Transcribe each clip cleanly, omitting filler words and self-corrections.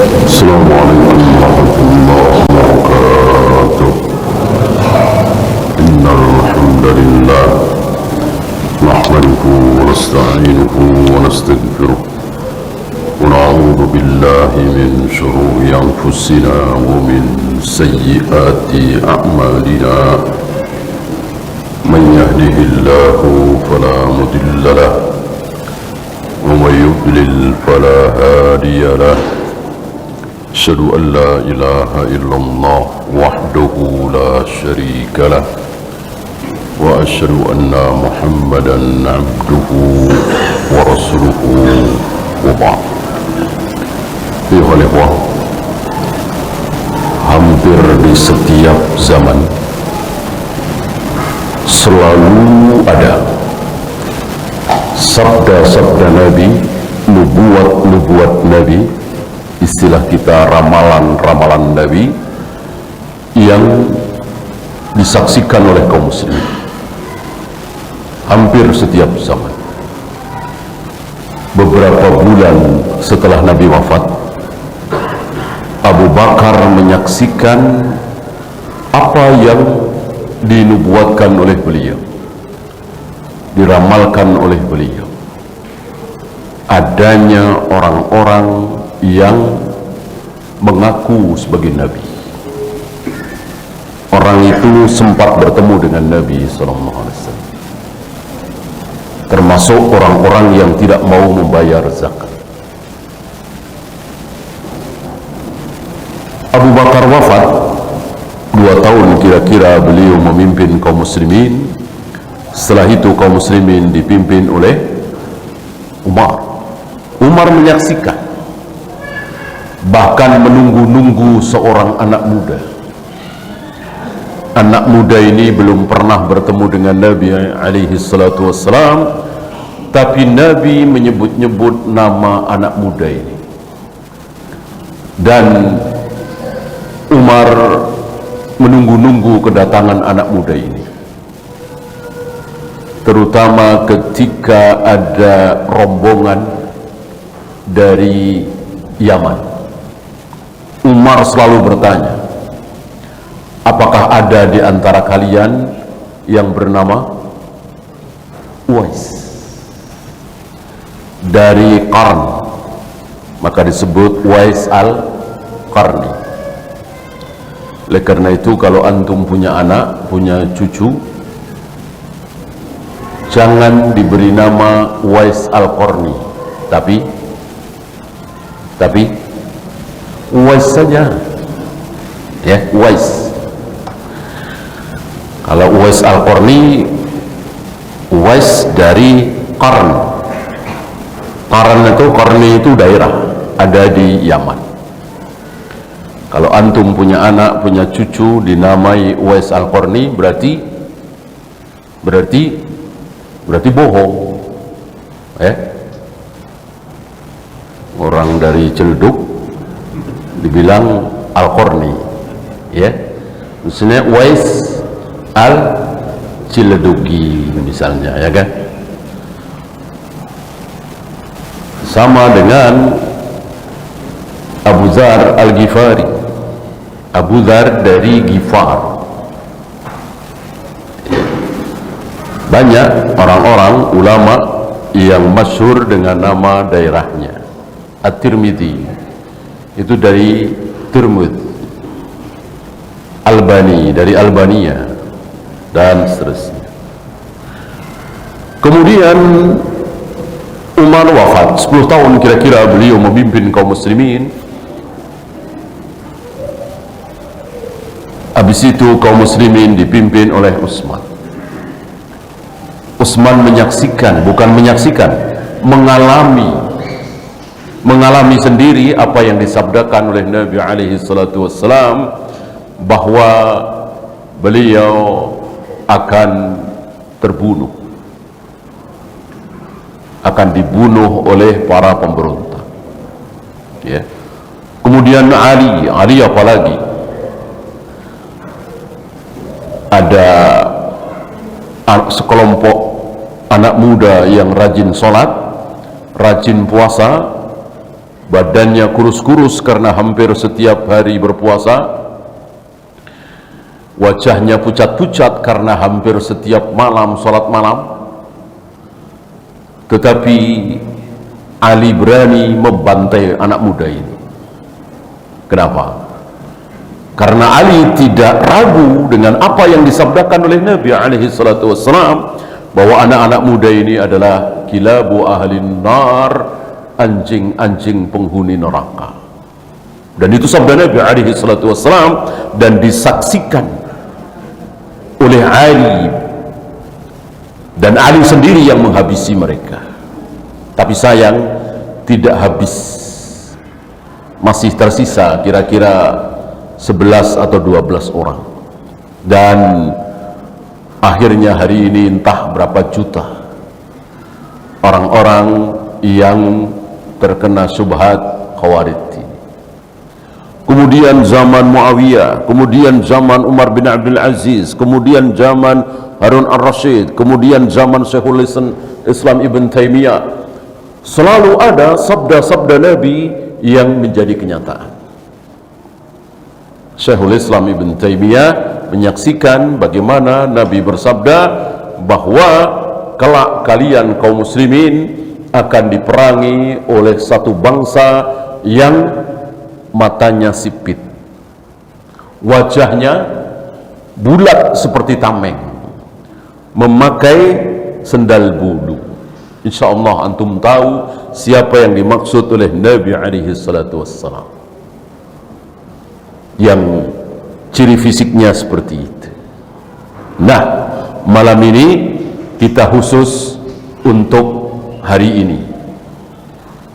السلام عليكم ورحمة الله وبركاته. إن الحمد لله نحمده ونستعينه ونستغفره ونعوذ بالله من شرور أنفسنا ومن سيئات أعمالنا. من يهده الله فلا مضل له ومن يضلل فلا هادي له. أشهد أن لا إله إلا الله وحده لا شريك له وأشهد أن محمدا عبده ورسوله وبعد. Hampir di setiap zaman selalu ada sabda-sabda Nabi, nubuat-nubuat Nabi, istilah kita ramalan-ramalan Nabi yang disaksikan oleh kaum muslimin hampir setiap zaman. Beberapa bulan setelah Nabi wafat, Abu Bakar menyaksikan apa yang dinubuatkan oleh beliau, diramalkan oleh beliau. Adanya orang-orang yang mengaku sebagai Nabi. Orang itu sempat bertemu dengan Nabi SAW, termasuk orang-orang yang tidak mau membayar zakat. Abu Bakar wafat 2 tahun kira-kira beliau memimpin kaum muslimin. Setelah itu kaum muslimin dipimpin oleh Umar menyaksikan, bahkan menunggu-nunggu seorang anak muda. Anak muda ini belum pernah bertemu dengan Nabi alaihi salatu wassalam, tapi Nabi menyebut-nyebut nama anak muda ini. Dan Umar menunggu-nunggu kedatangan anak muda ini, terutama ketika ada rombongan dari Yaman. Umar selalu bertanya, apakah ada di antara kalian yang bernama Uwais dari Qarn? Maka disebut Uwais al-Qarni. Oleh karena itu, kalau antum punya anak, punya cucu, jangan diberi nama Uwais al-Qarni, tapi Uwais saja, ya, Uwais. Kalau Uwais al-Qarni, Uwais dari Qarn. Qarni itu daerah, ada di Yaman. Kalau antum punya anak, punya cucu dinamai Uwais al-Qarni, berarti bohong, ya. Orang dari Celduk dibilang al-Qarni, ya, maksudnya Uwais al-Ciledugi misalnya, ya kan. Sama dengan Abu Dzar al-Ghifari, Abu Dzar dari Ghifar. Banyak orang-orang ulama yang masyhur dengan nama daerahnya. At-Tirmidzi itu dari Tirmidz, Albani dari Albania, dan seterusnya. Kemudian Umar wafat, 10 tahun kira-kira beliau memimpin kaum muslimin. Habis itu kaum muslimin dipimpin oleh Utsman. Utsman menyaksikan, bukan menyaksikan, mengalami sendiri apa yang disabdakan oleh Nabi alaihi salatu wassalam, bahwa beliau akan terbunuh, akan dibunuh oleh para pemberontak, ya. Kemudian Ali apalagi, ada sekelompok anak muda yang rajin sholat, rajin puasa, badannya kurus-kurus karena hampir setiap hari berpuasa, wajahnya pucat-pucat karena hampir setiap malam sholat malam. Tetapi Ali berani membantai anak muda ini. Kenapa? Karena Ali tidak ragu dengan apa yang disabdakan oleh Nabi alaihi salatu wassalam, bahwa anak-anak muda ini adalah kilabu ahlin nar, anjing-anjing penghuni neraka. Dan itu sabda Nabi alaihi salatu wassalam, dan disaksikan oleh Ali, dan Ali sendiri yang menghabisi mereka. Tapi sayang, tidak habis, masih tersisa kira-kira 11 atau 12 orang. Dan akhirnya hari ini entah berapa juta orang-orang yang terkena syubhat Khawarij. Kemudian zaman Muawiyah, kemudian zaman Umar bin Abdul Aziz, kemudian zaman Harun al-Rashid, kemudian zaman Syekhul Islam Ibn Taimiyah. Selalu ada sabda-sabda Nabi yang menjadi kenyataan. Syekhul Islam Ibn Taimiyah menyaksikan bagaimana Nabi bersabda bahwa kelak kalian kaum muslimin akan diperangi oleh satu bangsa yang matanya sipit, wajahnya bulat seperti tameng, memakai sendal bulu. Insyaallah antum tahu siapa yang dimaksud oleh Nabi alaihi salatu wassalam, yang ciri fisiknya seperti itu. Nah, malam ini kita khusus untuk hari ini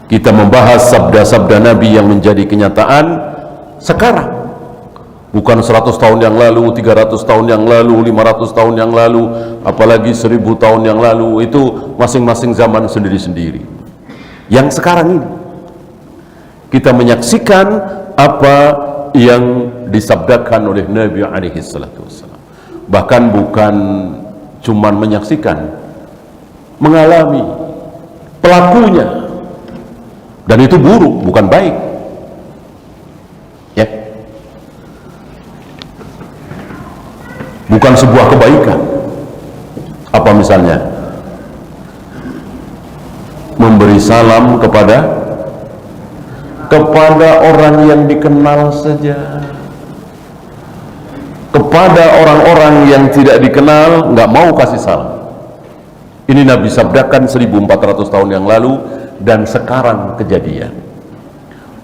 kita membahas sabda-sabda Nabi yang menjadi kenyataan sekarang, bukan 100 tahun yang lalu, 300 tahun yang lalu, 500 tahun yang lalu, apalagi 1000 tahun yang lalu. Itu masing-masing zaman sendiri-sendiri. Yang sekarang ini kita menyaksikan apa yang disabdakan oleh Nabi alaihi salatu wassalam. Bahkan bukan cuman menyaksikan, mengalami, pelakunya. Dan itu buruk, bukan baik. Ya. Bukan sebuah kebaikan. Apa misalnya? Memberi salam kepada orang yang dikenal saja. Kepada orang-orang yang tidak dikenal nggak mau kasih salam. Ini Nabi sabdakan 1400 tahun yang lalu, dan sekarang kejadian.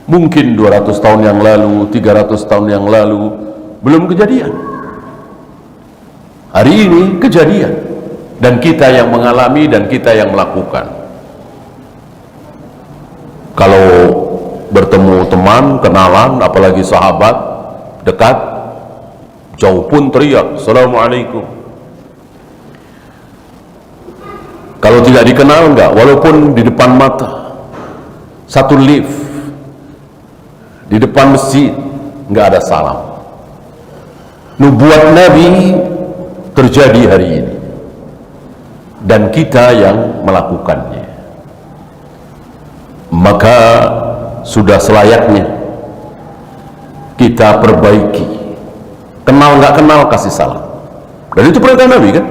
Mungkin 200 tahun yang lalu, 300 tahun yang lalu belum kejadian. Hari ini kejadian, dan kita yang mengalami dan kita yang melakukan. Kalau bertemu teman, kenalan, apalagi sahabat dekat, jauh pun teriak Assalamualaikum. Kalau tidak dikenal enggak, walaupun di depan mata, satu lift, di depan masjid, enggak ada salam. Nubuat Nabi terjadi hari ini, dan kita yang melakukannya. Maka sudah selayaknya kita perbaiki. Kenal enggak kenal, kasih salam. Dan itu perintah Nabi kan?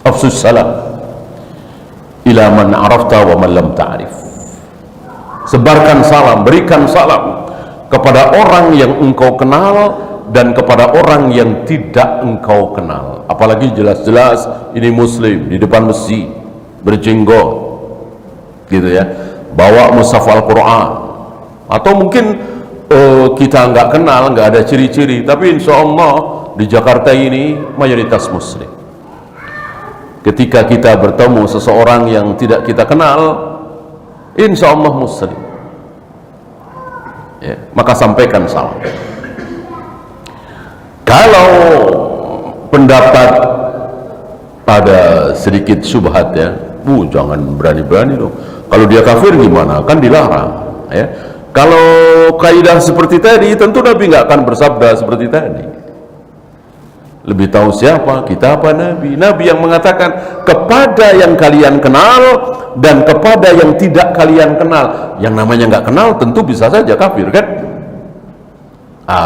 Afsus salam ila man arafta wa man lam ta'rif. Sebarkan salam, berikan salam kepada orang yang engkau kenal dan kepada orang yang tidak engkau kenal. Apalagi jelas-jelas ini muslim di depan masjid, berjenggot gitu ya, bawa mushaf Al-Quran. Atau mungkin kita nggak kenal, nggak ada ciri-ciri, tapi insya Allah di Jakarta ini mayoritas muslim. Ketika kita bertemu seseorang yang tidak kita kenal, insya Allah muslim, ya, maka sampaikan salam. Kalau pendapat ada sedikit syubhat ya, jangan berani-berani dong. Kalau dia kafir gimana? Kan dilarang. Ya. Kalau kaidah seperti tadi, tentu Nabi nggak akan bersabda seperti tadi. Lebih tahu siapa? Kita apa Nabi? Nabi yang mengatakan kepada yang kalian kenal dan kepada yang tidak kalian kenal. Yang namanya nggak kenal tentu bisa saja kafir, kan?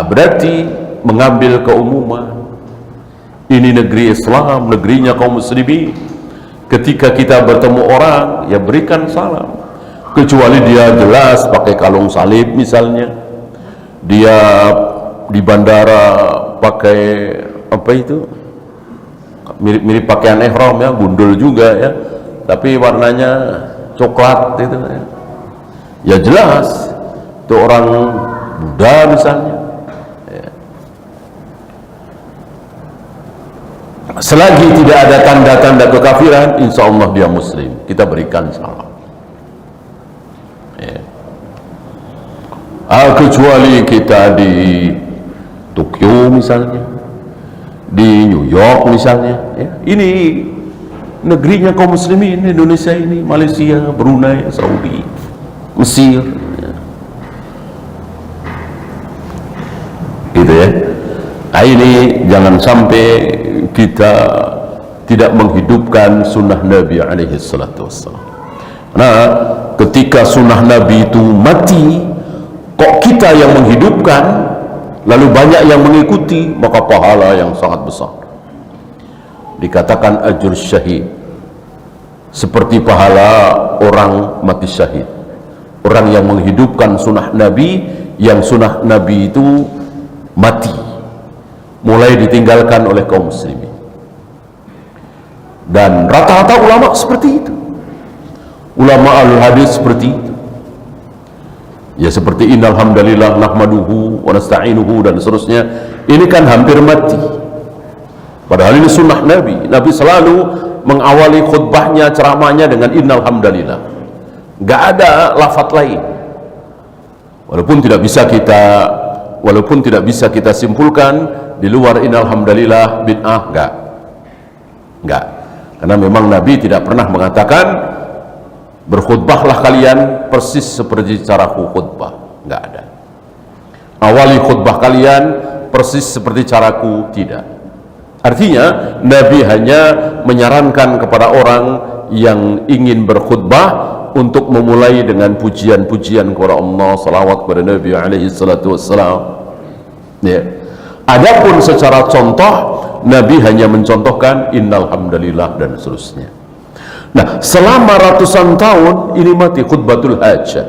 Berarti mengambil keumuman. Ini negeri Islam, negerinya kaum muslimin. Ketika kita bertemu orang, ya berikan salam. Kecuali dia jelas pakai kalung salib misalnya, dia di bandara pakai apa itu, mirip-mirip pakaian ihram ya, gundul juga ya, tapi warnanya coklat itu ya jelas itu orang Buddha misalnya ya. Selagi tidak ada tanda-tanda kekafiran, insya Allah dia muslim, kita berikan salam ya. Kecuali kita di Tokyo misalnya, di New York misalnya ya. Ini negerinya kaum muslimin, Indonesia ini, Malaysia, Brunei, Saudi, Mesir ya. Gitu ya. Ini jangan sampai kita tidak menghidupkan sunnah Nabi alaihi salatu wassalam. Nah, ketika sunnah Nabi itu mati, kok kita yang menghidupkan, lalu banyak yang mengikuti, maka pahala yang sangat besar. Dikatakan ajur syahid seperti pahala orang mati syahid, orang yang menghidupkan sunnah Nabi, yang sunnah Nabi itu mati, mulai ditinggalkan oleh kaum muslimin. Dan rata-rata ulama seperti itu, ulama al-hadis seperti itu ya, seperti innal hamdalillah nahmaduhu wa nasta'inuhu dan seterusnya. Ini kan hampir mati, padahal ini sunnah Nabi. Nabi selalu mengawali khutbahnya, ceramahnya dengan innal hamdalillah, nggak ada lafaz lain. Walaupun tidak bisa kita simpulkan di luar innal hamdalillah bid'ah, enggak, karena memang Nabi tidak pernah mengatakan berkhutbahlah kalian persis seperti caraku khutbah, enggak ada. Awali khutbah kalian persis seperti caraku, tidak. Artinya Nabi hanya menyarankan kepada orang yang ingin berkhutbah untuk memulai dengan pujian-pujian kepada Allah, salawat kepada Nabi alaihi salatu wassalam ya. Adapun secara contoh, Nabi hanya mencontohkan innal hamdalillah dan seterusnya. Nah, selama ratusan tahun ini mati khutbatul hajah.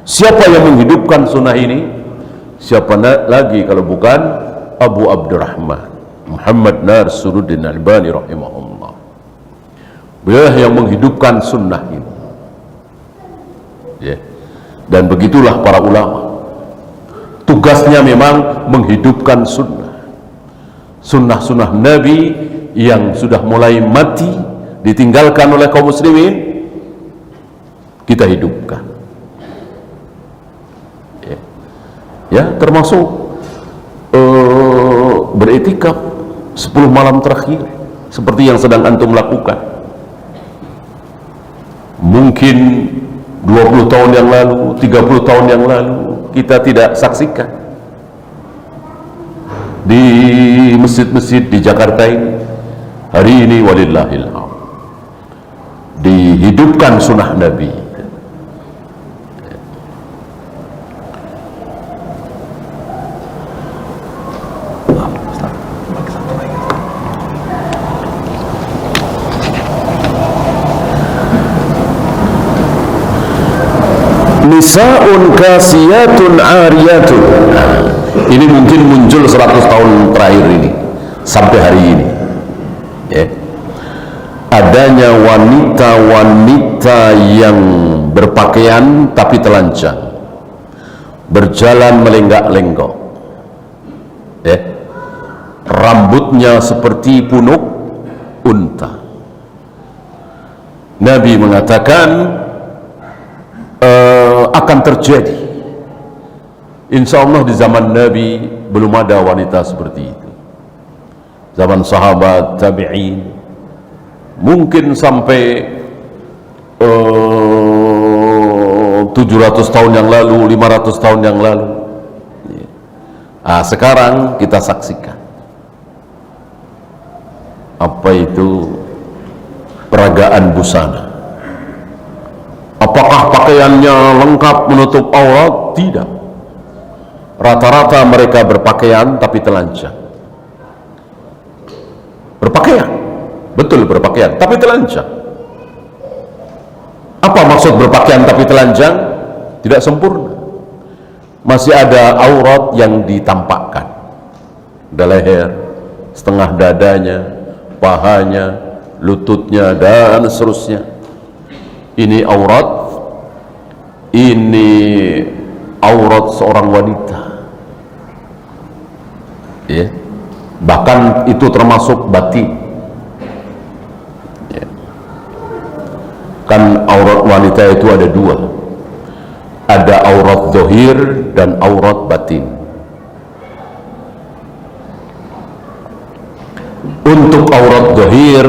Siapa yang menghidupkan sunnah ini? Siapa lagi kalau bukan Abu Abdurrahman Muhammad Nasiruddin Albani rahimahullah. Beliau yang menghidupkan sunnah ini ya. Dan begitulah para ulama, tugasnya memang menghidupkan sunnah Nabi yang sudah mulai mati, ditinggalkan oleh kaum muslimin, kita hidupkan ya, termasuk beriktikaf 10 malam terakhir seperti yang sedang antum lakukan. Mungkin 20 tahun yang lalu, 30 tahun yang lalu kita tidak saksikan di masjid-masjid di Jakarta ini. Hari ini walillahil hamd dihidupkan sunnah Nabi. Nisa'un kasiyatun ariyatun. Ini mungkin muncul 100 tahun terakhir ini sampai hari ini ya. Adanya wanita-wanita yang berpakaian tapi telanjang, berjalan melenggak-lenggok ya. Rambutnya seperti punuk unta. Nabi mengatakan akan terjadi, insya Allah di zaman Nabi belum ada wanita seperti itu. Zaman sahabat, tabi'in, mungkin sampai 700 tahun yang lalu, 500 tahun yang lalu. Sekarang kita saksikan apa itu, peragaan busana. Apakah pakaiannya lengkap menutup aurat? Tidak. Rata-rata mereka berpakaian tapi telanjang. Berpakaian, betul berpakaian tapi telanjang. Apa maksud berpakaian tapi telanjang? Tidak sempurna. Masih ada aurat yang ditampakkan. Ada leher, setengah dadanya, pahanya, lututnya, dan seterusnya. Ini aurat, ini aurat seorang wanita, ya. Bahkan itu termasuk batin, ya. Kan aurat wanita itu ada dua, ada aurat zahir dan aurat batin. Untuk aurat zahir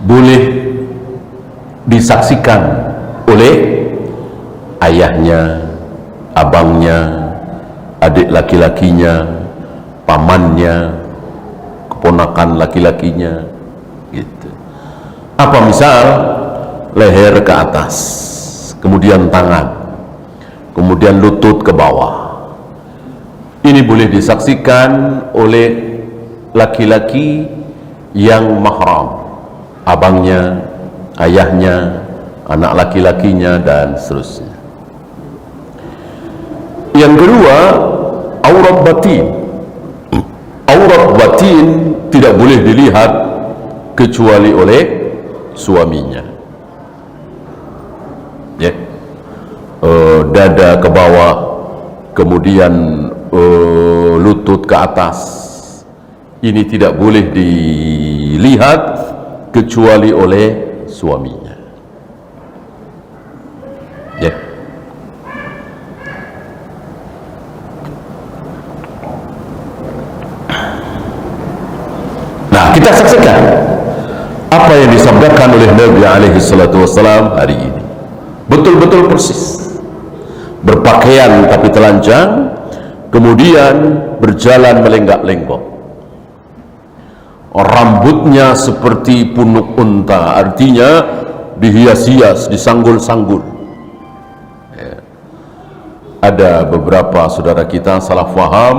boleh disaksikan oleh ayahnya, abangnya, adik laki-lakinya, pamannya, keponakan laki-lakinya, gitu. Apa misal leher ke atas, kemudian tangan, kemudian lutut ke bawah. Ini boleh disaksikan oleh laki-laki yang mahram, abangnya, ayahnya, anak laki-lakinya, dan seterusnya. Yang kedua, aurat batin. Aurat batin tidak boleh dilihat kecuali oleh suaminya, ya. Dada ke bawah, kemudian lutut ke atas, ini tidak boleh dilihat kecuali oleh suaminya, ya. Nah, kita saksikan apa yang disabdakan oleh Nabi alaihi salatu wassalam hari ini. Betul-betul persis. Berpakaian tapi telanjang, kemudian berjalan melenggak-lenggok. Rambutnya seperti punuk unta, artinya dihias-hias, disanggul-sanggul, ya. Ada beberapa saudara kita salah faham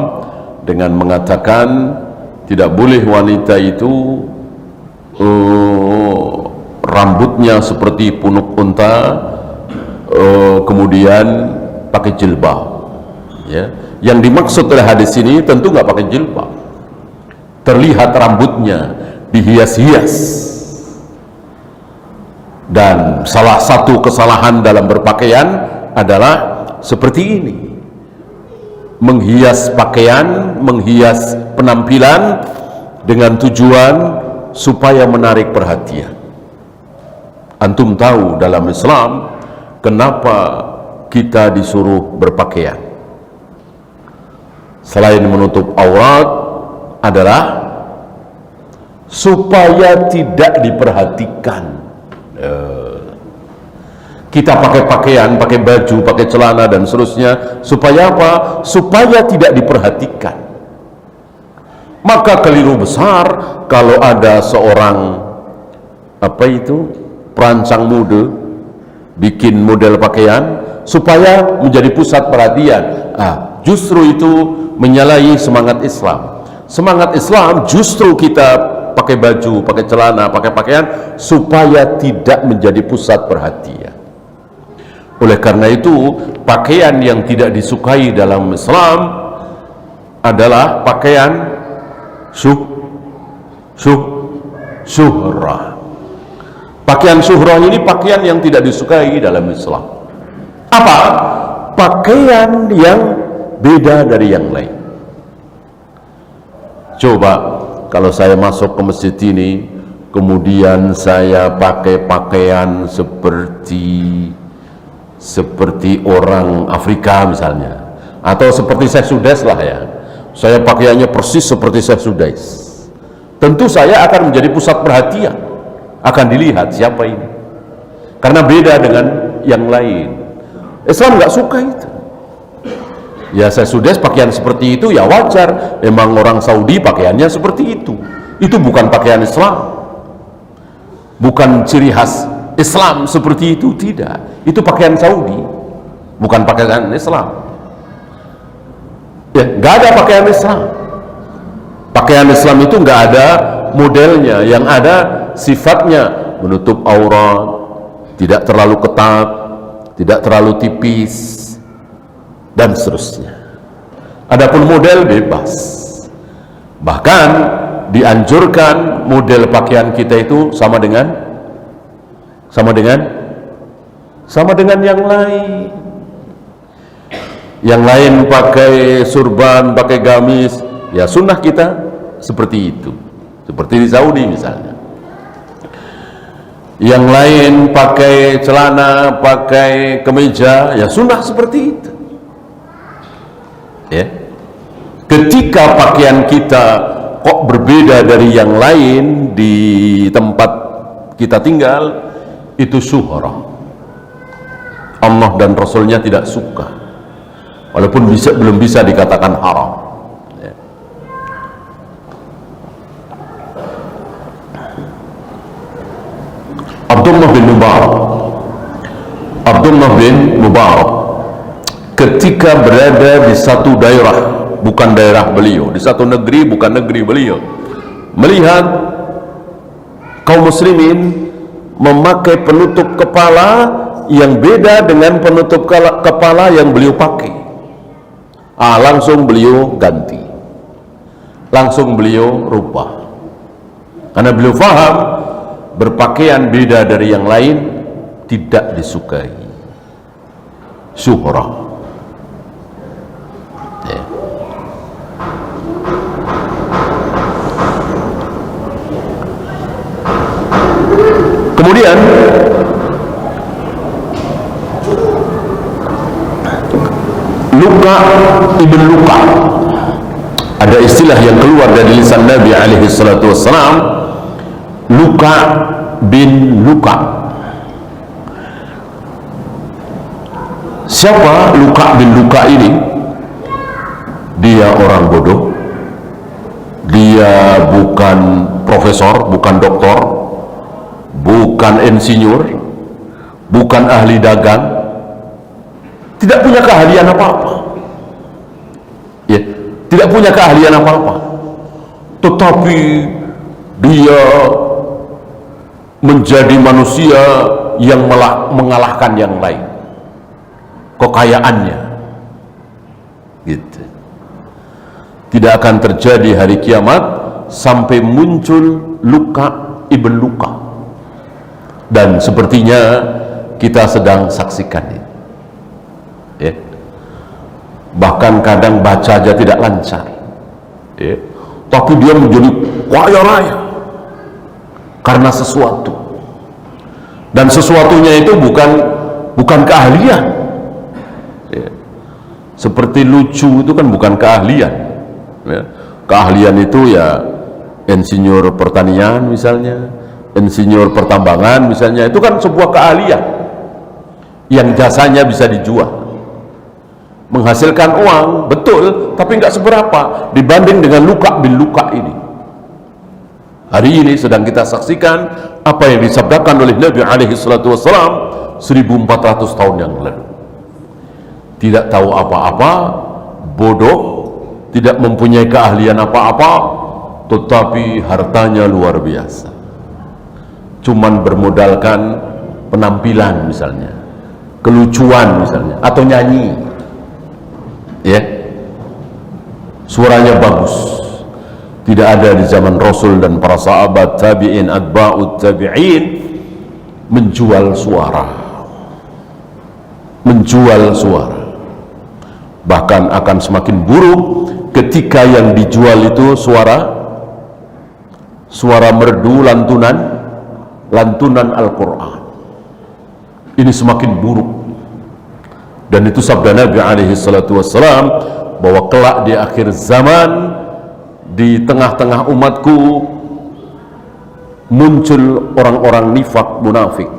dengan mengatakan tidak boleh wanita itu rambutnya seperti punuk unta, kemudian pakai jilbab, ya. Yang dimaksud oleh hadis ini tentu nggak pakai jilbab, terlihat rambutnya dihias-hias. Dan salah satu kesalahan dalam berpakaian adalah seperti ini, menghias pakaian, menghias penampilan dengan tujuan supaya menarik perhatian. Antum tahu dalam Islam kenapa kita disuruh berpakaian selain menutup aurat adalah supaya tidak diperhatikan. Kita pakai pakaian, pakai baju, pakai celana dan seterusnya supaya apa? Supaya tidak diperhatikan. Maka keliru besar kalau ada seorang perancang mode bikin model pakaian supaya menjadi pusat perhatian. Justru itu menyalahi semangat Islam. Semangat Islam justru kita pakai baju, pakai celana, pakai pakaian supaya tidak menjadi pusat perhatian. Oleh karena itu, pakaian yang tidak disukai dalam Islam adalah pakaian syuhrah. Pakaian syuhrah ini pakaian yang tidak disukai dalam Islam. Apa? Pakaian yang beda dari yang lain. Coba kalau saya masuk ke masjid ini, kemudian saya pakai pakaian seperti orang Afrika misalnya, atau seperti Syekh Sudais lah ya, saya pakaiannya persis seperti Syekh Sudais, tentu saya akan menjadi pusat perhatian, akan dilihat siapa ini, karena beda dengan yang lain. Islam nggak suka itu. Ya, Syekh Sudais pakaian seperti itu ya wajar, memang orang Saudi pakaiannya seperti itu, Itu bukan pakaian Islam, bukan ciri khas Islam seperti itu, tidak. Itu pakaian Saudi, bukan pakaian Islam. Ya, nggak ada pakaian Islam. Pakaian Islam itu nggak ada modelnya, yang ada sifatnya menutup aurat, tidak terlalu ketat, tidak terlalu tipis, dan seterusnya. Adapun model bebas, bahkan dianjurkan model pakaian kita itu sama dengan yang lain. Yang lain pakai surban, pakai gamis, ya sunnah kita seperti itu, seperti di Saudi misalnya. Yang lain pakai celana, pakai kemeja, ya sunnah seperti itu. Ya, ketika pakaian kita kok berbeda dari yang lain di tempat kita tinggal, itu syuhrah. Allah dan Rasulnya tidak suka, walaupun belum bisa dikatakan haram. Ya. Abdullah bin Mubarak ketika berada di satu daerah, bukan daerah beliau, di satu negeri, bukan negeri beliau, melihat kaum muslimin memakai penutup kepala yang beda dengan penutup kepala yang beliau pakai. Langsung beliau ganti, langsung beliau rubah, karena beliau faham berpakaian beda dari yang lain tidak disukai. Syuhrah. Kemudian Luka ibn Luka, ada istilah yang keluar dari lisan Nabi alaihi salatu wassalam, Luka bin Luka. Siapa Luka bin Luka ini? Dia orang bodoh, dia bukan profesor, bukan doktor, bukan insinyur, bukan ahli dagang, tidak punya keahlian apa-apa. Ya, tidak punya keahlian apa-apa. Tetapi dia menjadi manusia yang mengalahkan yang lain. Kekayaannya, gitu. Tidak akan terjadi hari kiamat sampai muncul Luka ibn Luka. Dan sepertinya kita sedang saksikan ini. Ya. Bahkan kadang baca aja tidak lancar. Ya. Tapi dia menjadi kaya raya karena sesuatu. Dan sesuatunya itu bukan keahlian. Ya. Seperti lucu itu kan bukan keahlian. Ya. Keahlian itu ya insinyur pertanian misalnya, insinyur pertambangan misalnya, itu kan sebuah keahlian yang jasanya bisa dijual, menghasilkan uang, betul, tapi nggak seberapa dibanding dengan Luka bin Luka ini. Hari ini sedang kita saksikan apa yang disabdakan oleh Nabi alaihi salatu wassalam 1400 tahun yang lalu. Tidak tahu apa-apa, bodoh, tidak mempunyai keahlian apa-apa, tetapi hartanya luar biasa. Cuman bermodalkan penampilan misalnya, kelucuan misalnya, atau nyanyi, ya, suaranya bagus. Tidak ada di zaman Rasul dan para sahabat, tabi'in, atba'ut tabi'in menjual suara, bahkan akan semakin buruk ketika yang dijual itu suara merdu, lantunan Al-Quran. Ini semakin buruk, dan itu sabda Nabi alaihi salatu wassalam bahwa kelak di akhir zaman, di tengah-tengah umatku muncul orang-orang nifak, munafik.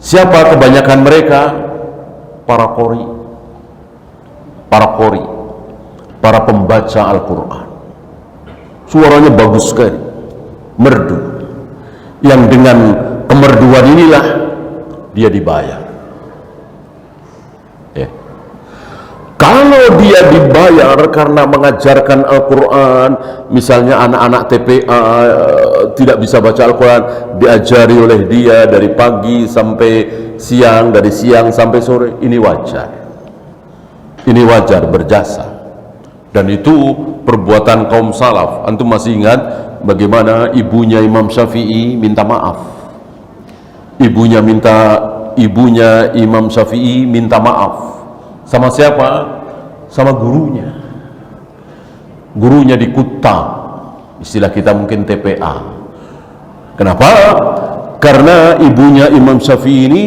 Siapa kebanyakan mereka? Para qori, para pembaca Al-Quran. suaranya bagus sekali, merdu, yang dengan kemerduan inilah dia dibayar. Ya. Kalau dia dibayar karena mengajarkan Al-Quran, misalnya anak-anak TPA tidak bisa baca Al-Quran, diajari oleh dia dari pagi sampai siang, dari siang sampai sore, ini wajar. Ini wajar, berjasa. Dan itu perbuatan kaum salaf. Antum masih ingat bagaimana ibunya Imam Syafi'i minta maaf? Ibunya Imam Syafi'i minta maaf. Sama siapa? Sama gurunya. Gurunya di Kutta, istilah kita mungkin TPA. Kenapa? Karena ibunya Imam Syafi'i ini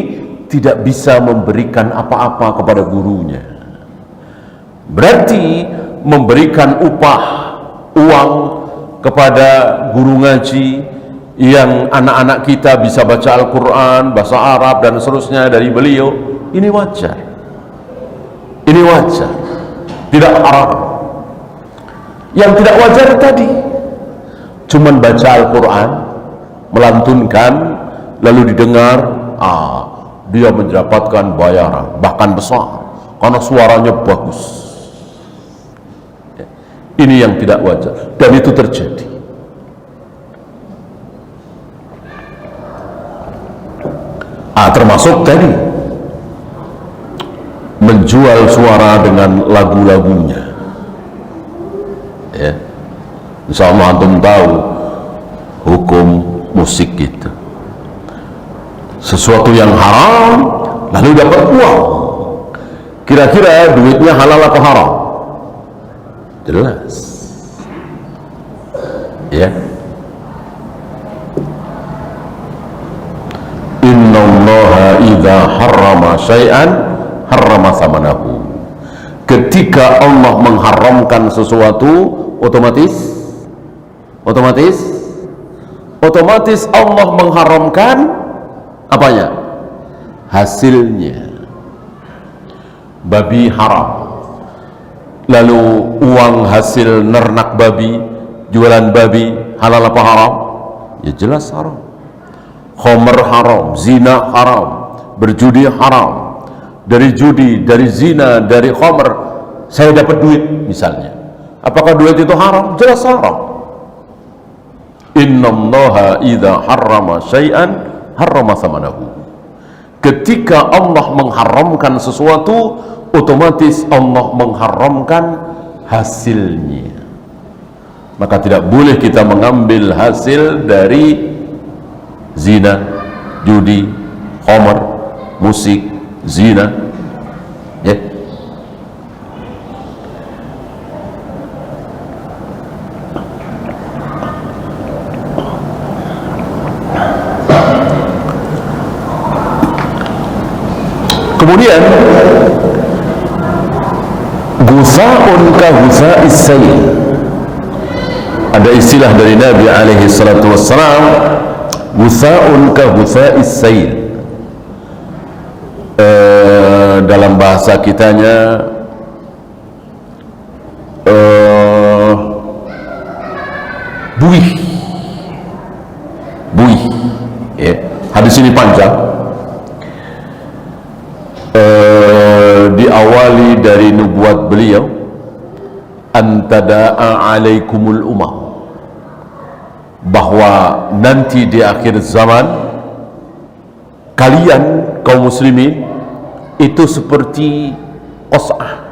tidak bisa memberikan apa-apa kepada gurunya. Berarti memberikan upah, uang kepada guru ngaji yang anak-anak kita bisa baca Al-Quran, bahasa Arab dan seterusnya dari beliau, ini wajar. Ini wajar, tidak haram. Yang tidak wajar tadi cuman baca Al-Quran, melantunkan, lalu didengar, dia mendapatkan bayaran, bahkan besar, karena suaranya bagus. Ini yang tidak wajar, dan itu terjadi. Termasuk tadi menjual suara dengan lagu-lagunya. Ya. Insyaallah antum tahu hukum musik itu. Sesuatu yang haram lalu dapat uang. Kira-kira duitnya halal apa haram? Jelas. Ya. Innallaha idza harrama syai'an harrama samanahu. Ketika Allah mengharamkan sesuatu, otomatis Allah mengharamkan apanya? Hasilnya. Babi haram, lalu uang hasil nernak babi, jualan babi, halal apa haram? Ya jelas haram. Khamr haram, zina haram, berjudi haram. Dari judi, dari zina, dari khamr saya dapat duit misalnya, apakah duit itu haram? Jelas haram. Innallaha idza harrama syai'an harrama samanahu. Ketika Allah mengharamkan sesuatu, otomatis Allah mengharamkan hasilnya. Maka tidak boleh kita mengambil hasil dari zina, judi, khamr, musik, zina, ya. Kemudian gusa'un ka gusa'is sayl. Ada istilah dari Nabi alaihi salatu wassalam, gusa'un ka gusa'is sayl. Dalam bahasa kitanya buih ya. Hadis ini panjang, diawali dari nubuat beliau, antada'a alaikumul umam, bahwa nanti di akhir zaman kalian kaum muslimin itu seperti qas'ah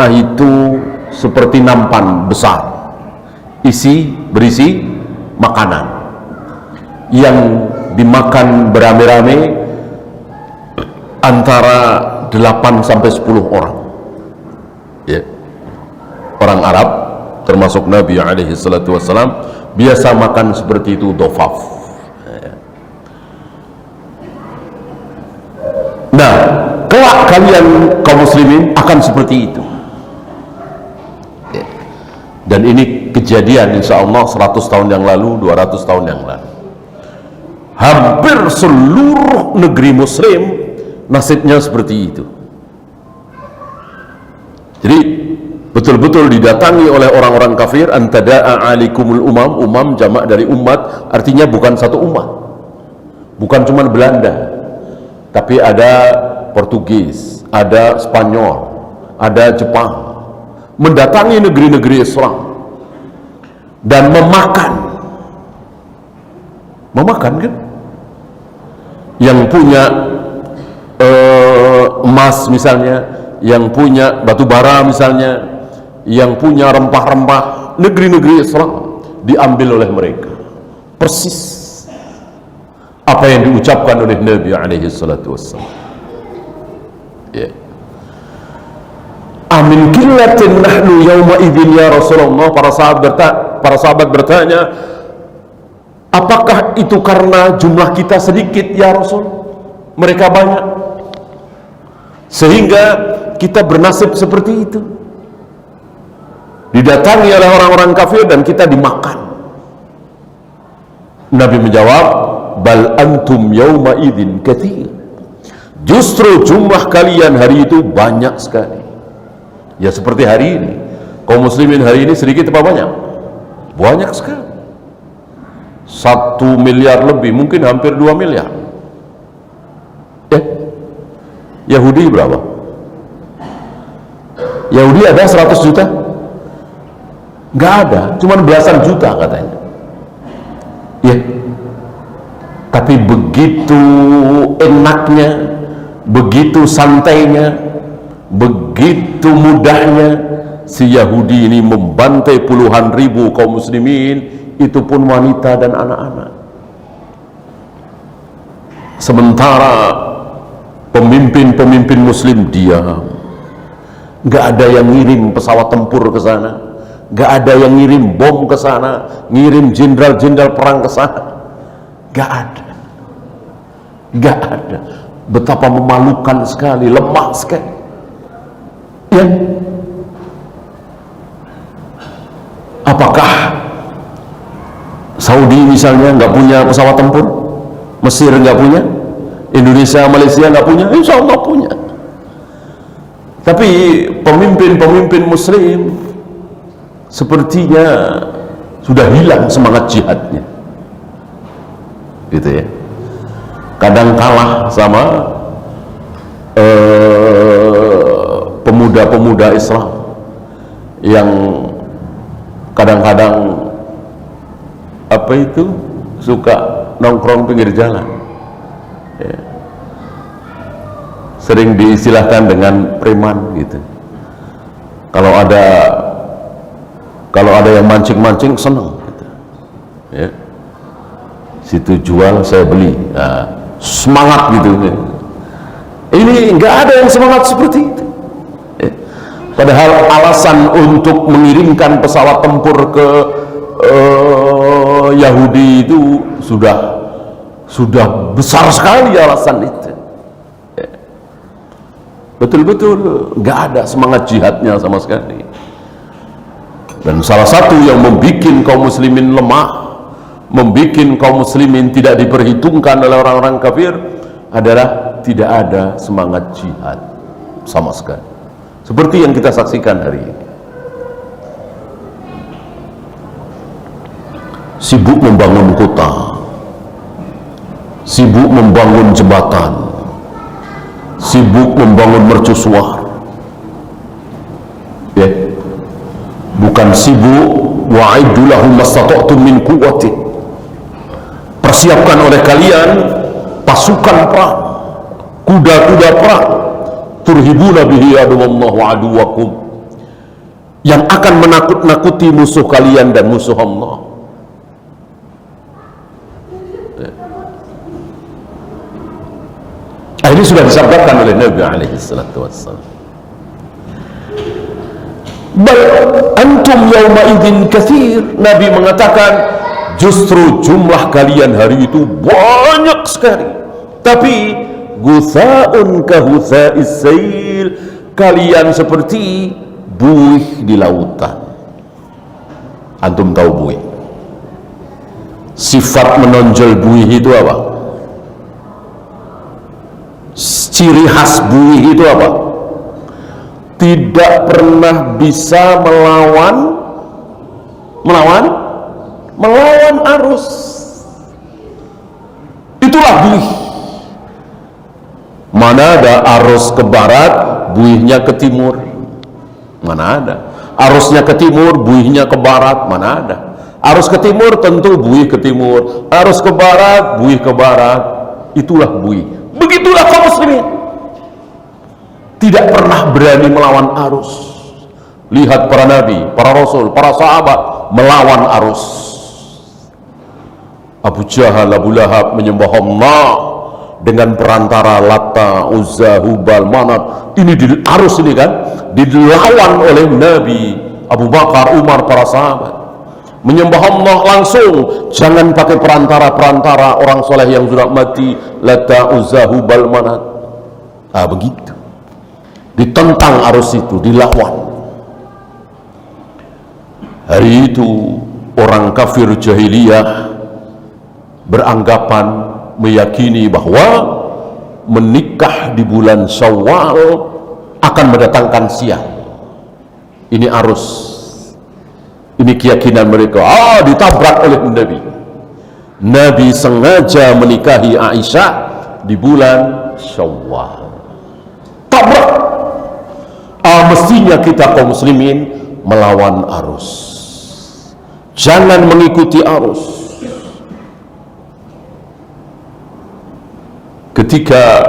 itu seperti nampan besar, berisi makanan yang dimakan beramai-ramai antara 8 sampai 10 orang, ya. Orang Arab termasuk Nabi alaihi salatu wassalam biasa makan seperti itu, dhofaf. Nah, kelak kalian kaum muslimin akan seperti itu. Dan ini kejadian insyaallah 100 tahun yang lalu, 200 tahun yang lalu. Hampir seluruh negeri muslim nasibnya seperti itu. Jadi betul-betul didatangi oleh orang-orang kafir. Antada'a alikumul umam jamak dari umat, artinya bukan satu umat, bukan cuma Belanda, tapi ada Portugis, ada Spanyol, ada Jepang, mendatangi negeri-negeri Islam dan memakan kan, yang punya emas misalnya, yang punya batu bara misalnya, yang punya rempah-rempah, negeri-negeri Islam diambil oleh mereka. Persis apa yang diucapkan oleh Nabi alaihi salatu wassalam. Ya. Amin qillatin nahnu yawma idzin ya Rasulullah. Para sahabat bertanya, apakah itu karena jumlah kita sedikit ya Rasul? Mereka banyak sehingga kita bernasib seperti itu, didatangi oleh orang-orang kafir dan kita dimakan. Nabi menjawab, bal antum yawma idzin katsir. Justru jumlah kalian hari itu banyak sekali. Ya seperti hari ini, kaum muslimin hari ini sedikit apa banyak? Banyak sekali. 1 miliar lebih, mungkin hampir 2 miliar. Yahudi berapa? Yahudi ada 100 juta? Nggak ada, cuma belasan juta katanya. Ya, tapi begitu enaknya, begitu santainya, begitu mudahnya si Yahudi ini membantai puluhan ribu kaum muslimin, itu pun wanita dan anak-anak. Sementara pemimpin-pemimpin muslim diam, nggak ada yang ngirim pesawat tempur ke sana, nggak ada yang ngirim bom ke sana, ngirim jenderal-jenderal perang ke sana, nggak ada. Betapa memalukan sekali, lemah sekali. Ya. Apakah Saudi misalnya nggak punya pesawat tempur, Mesir nggak punya, Indonesia, Malaysia nggak punya? Insya Allah punya. Tapi pemimpin-pemimpin muslim sepertinya sudah hilang semangat jihadnya, gitu ya. Kadang kalah sama pemuda-pemuda Islam yang kadang-kadang suka nongkrong pinggir jalan, ya. Sering diistilahkan dengan preman gitu. Kalau ada yang mancing-mancing senang gitu. Ya. Situ jual saya beli, nah, semangat gitu. Ini nggak ada yang semangat seperti itu. Ya. Padahal alasan untuk mengirimkan pesawat tempur ke Yahudi itu sudah besar sekali alasan itu. Betul-betul nggak ada semangat jihadnya sama sekali. Dan salah satu yang membuat kaum muslimin lemah, membuat kaum muslimin tidak diperhitungkan oleh orang-orang kafir adalah tidak ada semangat jihad sama sekali. Seperti yang kita saksikan hari ini. Sibuk membangun kota, sibuk membangun jembatan, sibuk membangun mercusuar, ya. Bukan sibuk wa'iddu lahum mastata'tum min quwwatin. Persiapkan oleh kalian pasukan perang, kuda-kuda perang, turhibuna bihi aduwallahu aduwakum, yang akan menakut-nakuti musuh kalian dan musuh Allah. Ini sudah disabdakan oleh Nabi alaihi salatu wassalam. Bal antum yawma idzin katsir. Nabi mengatakan justru jumlah kalian hari itu banyak sekali, tapi gusaun ka husa'is sail, kalian seperti buih di lautan. Antum tahu buih? Sifat menonjol buih itu apa? Ciri khas buih itu apa? tidak pernah bisa melawan arus. Itulah buih. Mana ada arus ke barat, buihnya ke timur? Mana ada? Arusnya ke timur, buihnya ke barat? Mana ada? Arus ke timur tentu buih ke timur, arus ke barat, buih ke barat. Itulah buih. Begitulah kaum muslimin. Tidak pernah berani melawan arus. Lihat para nabi, para rasul, para sahabat melawan arus. Abu Jahal, Abu Lahab menyembah Allah dengan perantara Lata, Uzza, Hubal, Manat. Ini di arus ini kan dilawan oleh Nabi, Abu Bakar, Umar, para sahabat. Menyembah Allah langsung, jangan pakai perantara-perantara orang soleh yang sudah mati, Lata, Uzza, Hubal, Manat. Ah, begitu. Ditentang arus itu, dilawan. Hari itu orang kafir jahiliyah beranggapan, meyakini bahwa menikah di bulan Syawal akan mendatangkan sial. Ini arus, ini keyakinan mereka. Ditabrak oleh Nabi. Nabi sengaja menikahi Aisyah di bulan Syawal. Tabrak. Mestinya kita kaum muslimin melawan arus, jangan mengikuti arus. Ketika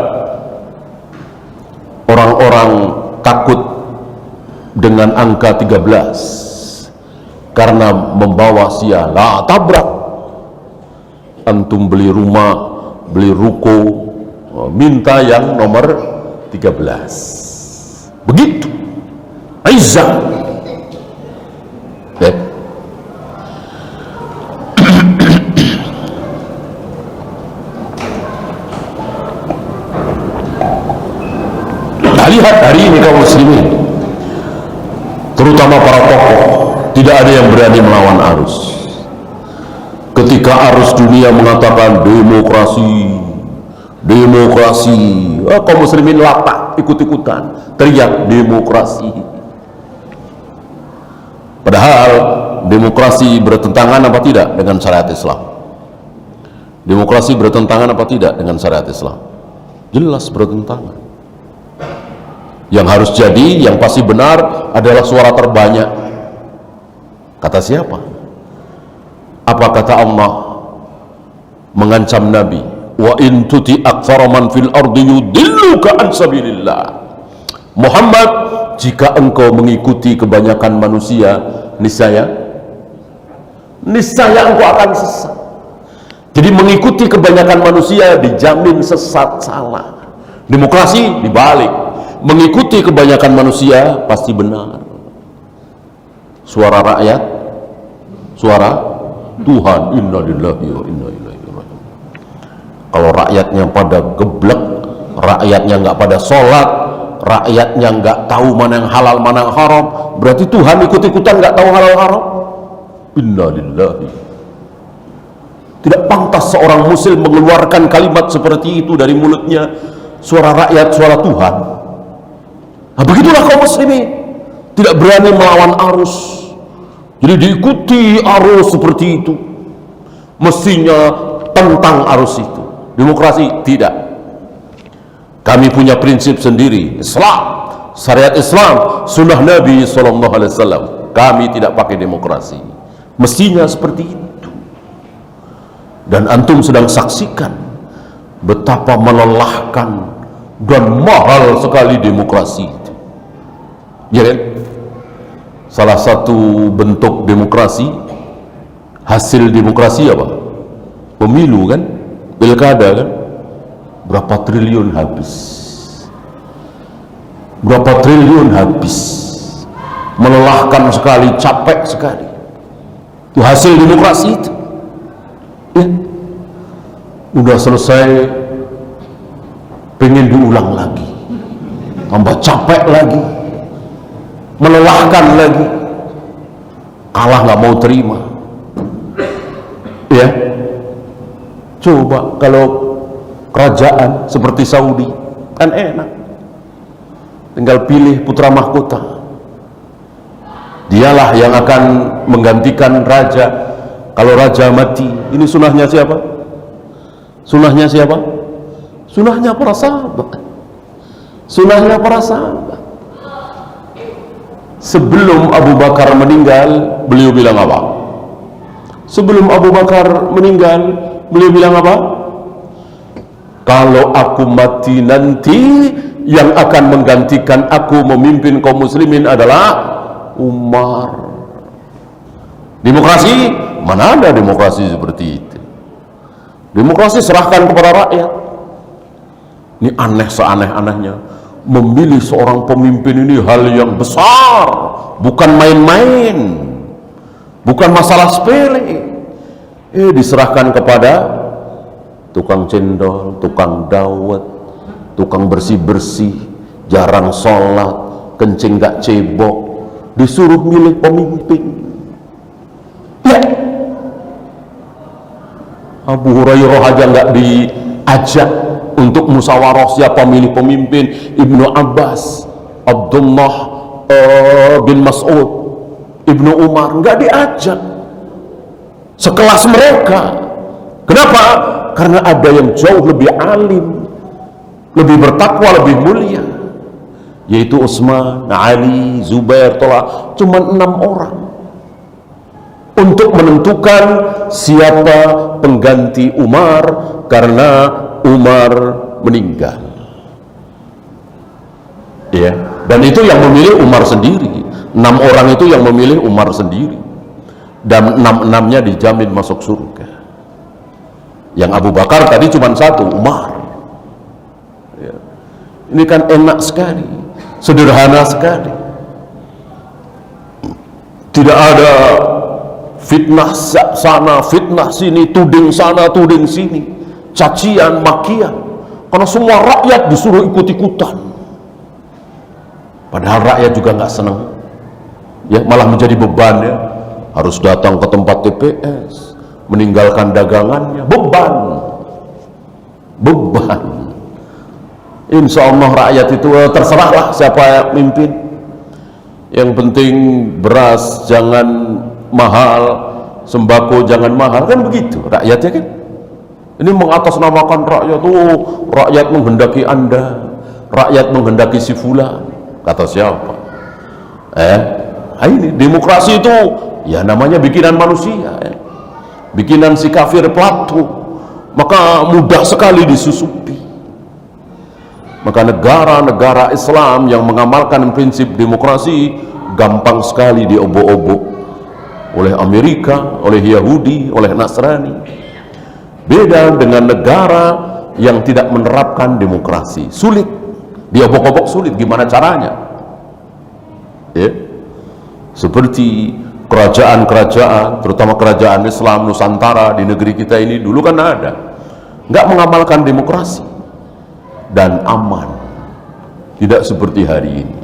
orang-orang takut dengan angka 13 karena membawa sial, tabrak. Antum beli rumah, beli ruko, minta yang nomor 13. Begitu Izzah. Lihat hari ini kaum muslimin, terutama para tokoh, tidak ada yang berani melawan arus. Ketika arus dunia mengatakan demokrasi, kaum muslimin lapak ikut-ikutan teriak demokrasi. Padahal demokrasi bertentangan apa tidak dengan syariat Islam? Demokrasi bertentangan apa tidak dengan syariat Islam? Jelas bertentangan. Yang harus jadi, yang pasti benar adalah suara terbanyak. Kata siapa? Apa kata Allah mengancam Nabi? Wa in tuti aktsara man fil ardi yudilluka an sabilillah. Muhammad, jika engkau mengikuti kebanyakan manusia, niscaya engkau akan sesat. Jadi mengikuti kebanyakan manusia dijamin sesat, salah. Demokrasi dibalik, mengikuti kebanyakan manusia pasti benar. Suara rakyat, suara Tuhan. Inna lillahi wa inna ilaihi raji'un. Kalau rakyatnya pada geblek, rakyatnya nggak pada sholat, rakyatnya nggak tahu mana yang halal mana yang haram, berarti Tuhan ikut-ikutan nggak tahu halal haram. Inna lillahi. Tidak pantas seorang muslim mengeluarkan kalimat seperti itu dari mulutnya. Suara rakyat, suara Tuhan. Nah, begitulah kaum muslimin, tidak berani melawan arus. Jadi diikuti arus seperti itu. Mestinya tentang arus itu. Demokrasi tidak. Kami punya prinsip sendiri, Islam, syariat Islam, sunnah Nabi SAW. Kami tidak pakai demokrasi. Mestinya seperti itu. Dan antum sedang saksikan betapa melelahkan dan mahal sekali demokrasi itu. Ya kan? Salah satu bentuk demokrasi, hasil demokrasi apa? Pemilu kan? Pilkada kan? Berapa triliun habis? Berapa triliun habis? Melelahkan sekali, capek sekali. Itu hasil demokrasi itu. Ya. Udah selesai, pengen diulang lagi, tambah capek lagi, melelahkan lagi, kalah nggak mau terima. Ya, coba kalau kerajaan seperti Saudi kan enak, tinggal pilih putra mahkota. Dialah yang akan menggantikan raja. Kalau raja mati, ini sunahnya siapa? Sunahnya siapa? Sunahnya para sahabat. Sunahnya para sahabat. Sebelum Abu Bakar meninggal, beliau bilang apa? Sebelum Abu Bakar meninggal, beliau bilang apa? Kalau aku mati nanti, yang akan menggantikan aku memimpin kaum muslimin adalah Umar. Demokrasi? Mana ada demokrasi seperti itu? Demokrasi serahkan kepada rakyat. Ini aneh seaneh-anehnya. Memilih seorang pemimpin ini hal yang besar, bukan main-main, bukan masalah sepele. Diserahkan kepada tukang cendol, tukang dawet, tukang bersih-bersih, jarang sholat, kencing gak cebok, disuruh milih pemimpin. Ya, Abu Hurairah aja nggak diajak untuk musyawarah siapa milih pemimpin. Ibnu Abbas, Abdullah bin Mas'ud, Ibnu Umar nggak diajak sekelas mereka. Kenapa? Karena ada yang jauh lebih alim, lebih bertakwa, lebih mulia, yaitu Utsman, Ali, Zubair, Tolha. Cuma 6 orang untuk menentukan siapa pengganti Umar karena Umar meninggal. Ya, dan itu yang memilih Umar sendiri. 6 orang itu yang memilih Umar sendiri, dan 6-6-nya dijamin masuk surga. Yang Abu Bakar tadi cuma 1, Umar. Ya. Ini kan enak sekali, sederhana sekali. Tidak ada fitnah sana, fitnah sini, tuding sana, tuding sini, cacian, makian, karena semua rakyat disuruh ikut-ikutan. Padahal rakyat juga nggak senang, ya, malah menjadi beban, ya. Harus datang ke tempat TPS, meninggalkan dagangannya, beban. Insya Allah rakyat itu terserahlah siapa yang mimpin. Yang penting beras jangan mahal, sembako jangan mahal, kan begitu rakyatnya kan. Ini mengatasnamakan rakyat. Rakyat menghendaki Anda, rakyat menghendaki si fulan. Kata siapa? Ini demokrasi itu ya namanya bikinan manusia, ya. Bikinan si kafir Plato, maka mudah sekali disusupi. Maka negara-negara Islam yang mengamalkan prinsip demokrasi gampang sekali diobok-obok oleh Amerika, oleh Yahudi, oleh Nasrani. Beda dengan negara yang tidak menerapkan demokrasi, sulit diobok-obok, sulit. Gimana caranya? Ya, seperti kerajaan-kerajaan, terutama kerajaan Islam Nusantara di negeri kita ini dulu kan ada, nggak mengamalkan demokrasi dan aman. Tidak seperti hari ini,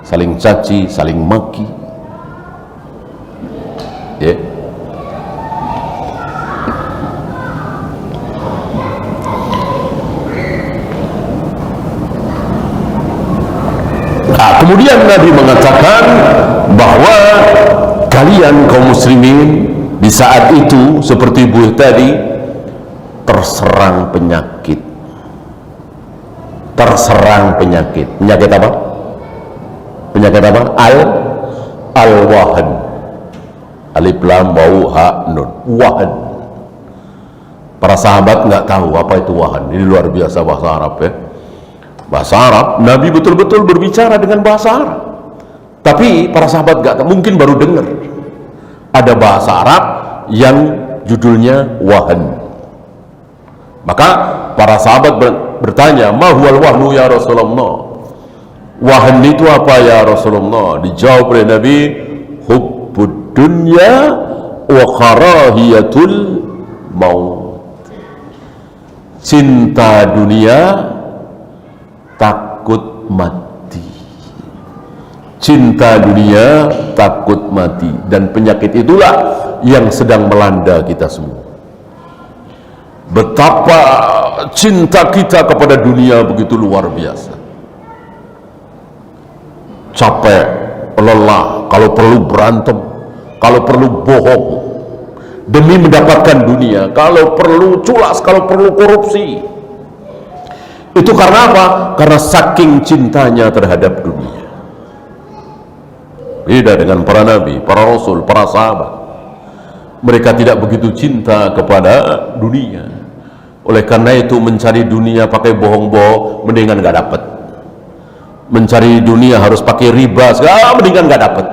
saling caci, saling maki. Ya. Nah, kemudian Nabi mengatakan bahwa kalian kaum muslimin di saat itu seperti buih tadi terserang penyakit. Terserang penyakit. Penyakit apa? Penyakit apa? Al-wahan. Alif lam waw ha nun. Wahan. Para sahabat nggak tahu apa itu wahan. Ini luar biasa bahasa Arab, ya. Bahasa Arab, Nabi betul-betul berbicara dengan bahasa Arab. Tapi para sahabat nggak tahu, mungkin baru dengar ada bahasa Arab yang judulnya wahan. Maka para sahabat bertanya, ma huwal wahnu ya Rasulullah? Wahan itu apa ya Rasulullah? Dijawab oleh Nabi, hubbud dunya wa karahiyatul maut. Cinta dunia, takut mati. Cinta dunia, takut mati. Dan penyakit itulah yang sedang melanda kita semua. Betapa cinta kita kepada dunia begitu luar biasa. capek, lelah, kalau perlu berantem, kalau perlu bohong demi mendapatkan dunia, kalau perlu culas, kalau perlu korupsi. Itu karena apa? Karena saking cintanya terhadap dunia. Beda dengan para nabi, para rasul, para sahabat. Mereka tidak begitu cinta kepada dunia. Oleh karena itu mencari dunia pakai bohong-bohong mendingan gak dapat. Mencari dunia harus pakai riba, mendingan gak dapat.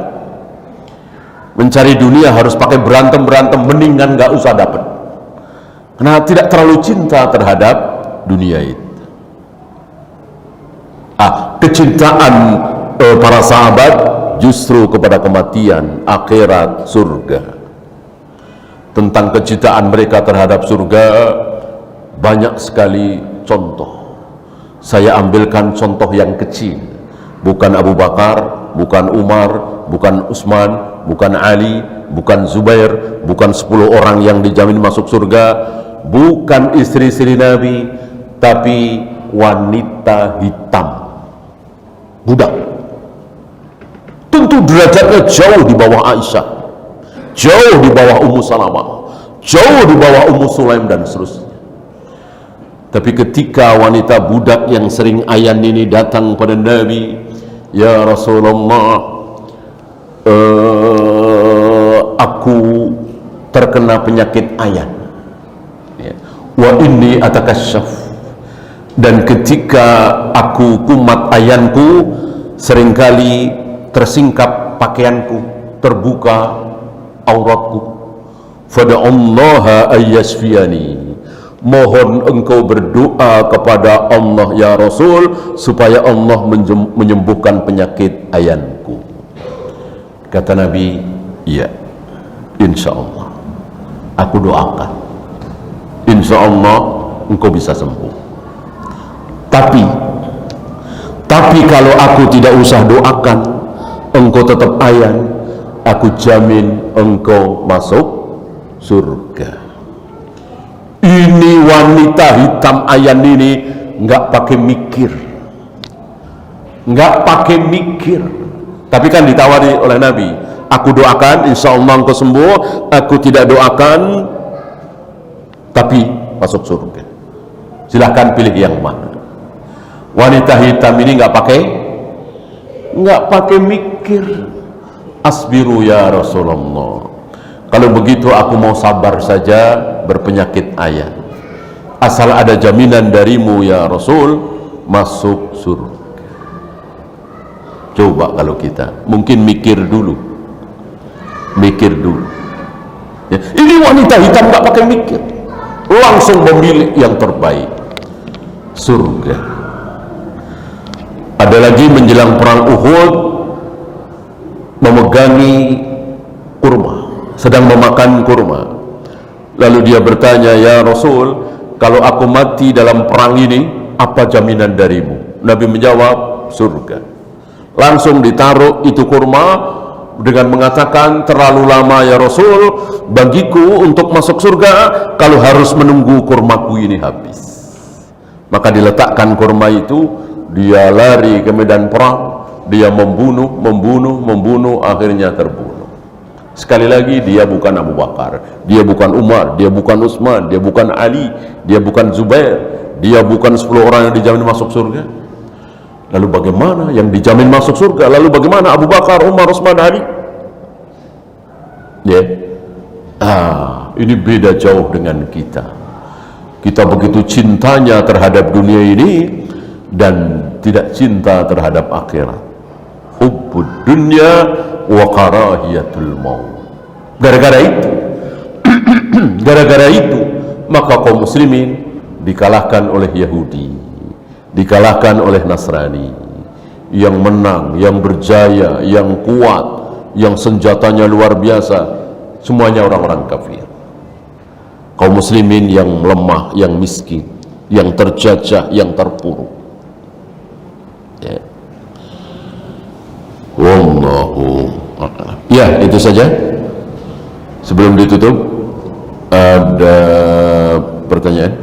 Mencari dunia harus pakai berantem-berantem, mendingan gak usah dapat. Karena tidak terlalu cinta terhadap dunia itu. Kecintaan para sahabat justru kepada kematian, akhirat, surga. Tentang kecintaan mereka terhadap surga banyak sekali contoh. Saya ambilkan contoh yang kecil, bukan Abu Bakar, bukan Umar, bukan Utsman, bukan Ali, bukan Zubair, bukan 10 orang yang dijamin masuk surga, bukan istri-istri Nabi, tapi wanita hitam, budak. Tentu derajatnya jauh di bawah Aisyah, jauh di bawah Ummu Salamah, jauh di bawah Ummu Sulaim dan seterusnya. Tapi ketika wanita budak yang sering ayan ini datang pada Nabi, ya Rasulullah, aku terkena penyakit ayan, wa inni atakasyaf, dan ketika aku kumat ayanku seringkali tersingkap pakaianku, terbuka auratku. Fada'allaha ayyasfiyani, mohon engkau berdoa kepada Allah ya Rasul supaya Allah menyembuhkan penyakit ayanku. Kata Nabi, iya, insya Allah aku doakan, insya Allah engkau bisa sembuh. Tapi kalau aku tidak usah doakan, engkau tetap ayan, aku jamin engkau masuk surga. Ini wanita hitam ayan ini nggak pakai mikir, nggak pakai mikir. Tapi kan ditawari oleh Nabi, aku doakan insya Allah engkau sembuh, aku tidak doakan tapi masuk surga. Silahkan pilih yang mana. Wanita hitam ini nggak pakai mikir. Asbiru ya Rasulullah, kalau begitu aku mau sabar saja berpenyakit ayan, asal ada jaminan darimu ya Rasul masuk surga. Coba kalau kita mungkin mikir dulu ya. Ini wanita hitam nggak pakai mikir, langsung memilih yang terbaik, surga. Ada lagi menjelang perang Uhud, memegangi kurma, sedang memakan kurma. Lalu dia bertanya, ya Rasul, kalau aku mati dalam perang ini, apa jaminan darimu? Nabi menjawab, surga. Langsung ditaruh itu kurma dengan mengatakan, terlalu lama ya Rasul bagiku untuk masuk surga kalau harus menunggu kurmaku ini habis. Maka diletakkan kurma itu, dia lari ke medan perang, dia membunuh, akhirnya terbunuh. Sekali lagi, dia bukan Abu Bakar, dia bukan Umar, dia bukan Utsman, dia bukan Ali, dia bukan Zubair, dia bukan 10 orang yang dijamin masuk surga. Lalu bagaimana yang dijamin masuk surga? Lalu bagaimana Abu Bakar, Umar, Utsman, Ali? Ini beda jauh dengan kita. Kita begitu cintanya terhadap dunia ini dan tidak cinta terhadap akhirat. Hubbud dunya wa karahiyatul maut. Gara-gara itu maka kaum muslimin dikalahkan oleh Yahudi, dikalahkan oleh Nasrani. Yang menang, yang berjaya, yang kuat, yang senjatanya luar biasa, semuanya orang-orang kafir. Kaum muslimin yang lemah, yang miskin, yang terjajah, yang terpuruk. Wallahu a'lam. Ya, itu saja. Sebelum ditutup, ada pertanyaan?